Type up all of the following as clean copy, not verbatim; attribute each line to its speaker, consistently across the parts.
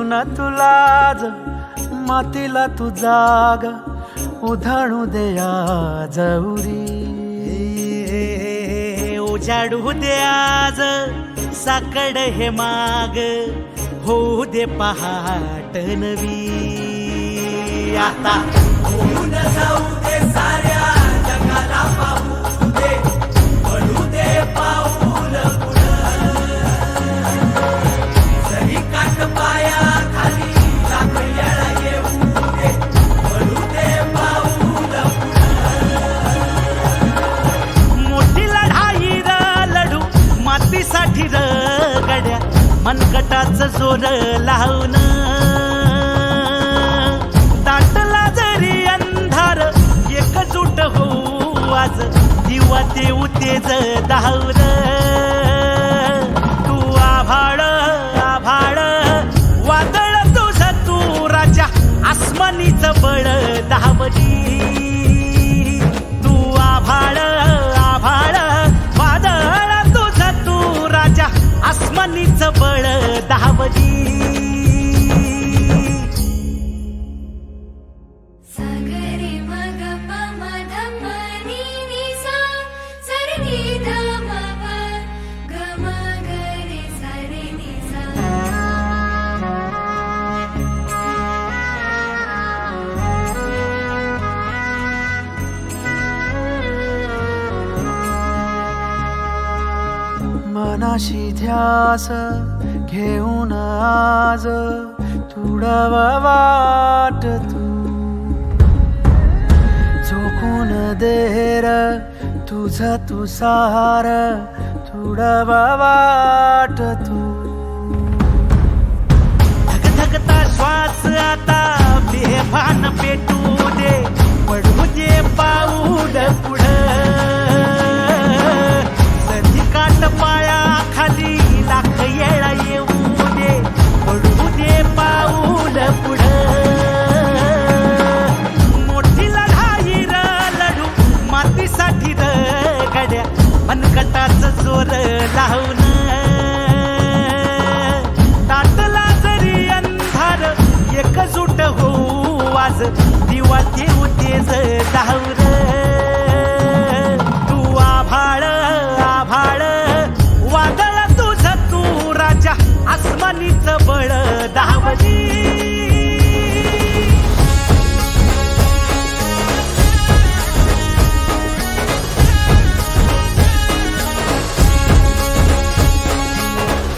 Speaker 1: न तुलाज मातीला तू जाग उधाणू दे आज उरी
Speaker 2: उजाडू दे आज साकड हे माग होऊ दे पहाट नवी आता होऊन जाऊ दे साऱ्या जगाला पाहू दे पडू दे पाऊल जरी काट पाया खाली लाख येळा येऊ दे पडू दे पाऊल मोठी लढाई लढू मातीसाठी गड्या मनगटाचं जोर लावून दाटला जरी अंधार एकजूट होऊ आज दिवा देऊ तेज धावून तू आभाळ आभाळ वादळ तुझं तू राजा आसमानीचं बळ धावली तू आभाळ आभाळ वादळ तुझं तू राजा आसमानीचं बळ धावली
Speaker 3: सागरे मग पम धम नी नी सा सरे नी धम प ग म ग रे सरे नी सा
Speaker 1: मनाशी ध्यास घेऊन आज तुडवा वाट तू झोकून देर तुझ तू सार तुडवा वाट तू
Speaker 2: धगधगता श्वास आता बेभान पेटू दे पडू दे पाऊल पुढं सधी काट पाया खाली लाख येळा येऊ दे पडू दे पाऊल पुढं मोठी लढाई लढू मातीसाठी गड्या मनगटाचं जोर लावून दाटला जरी अंधार एकजूट होऊ आज दिवा देऊ तेज धावून तू आभाळ आभाळ वादळ तुझं तू राजा आसमानीचं बळ धावली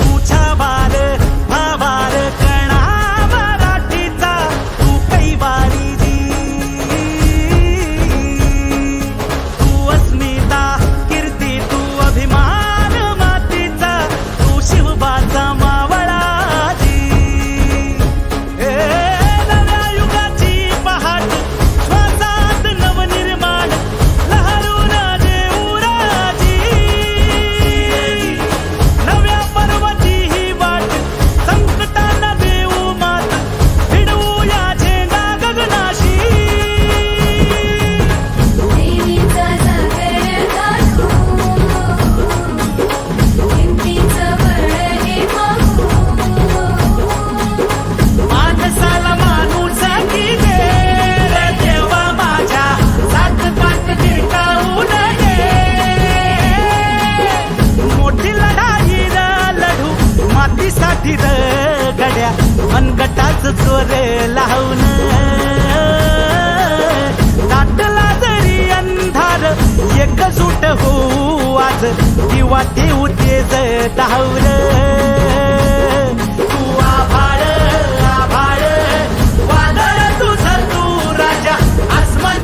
Speaker 2: तुझा बार भावार कणा मराठीचा तू कैवारी जी तू अस्मिता कीर्ती तू अभिमान मातीचा तू शिवबाचा मावळाजी नव्या युगाची पहाट श्वासात नवनिर्माण लहरून देऊ राजी नव्या पर्वती ही वाट संकटांना देऊ मात भिडवूया झेंडा गगनाशी
Speaker 3: देवीचा सागर गाठू हिमतीचं बळ हे पाहू
Speaker 2: माणसाला माणूस की दे रे देवा माझ्या सात पात टिकाऊ नये मोठी लढाई लढू मातीसाठी गड्या मनगटाचं जोर लावून दाटला जरी अंधार एकजूट होऊ आज दिवा देऊ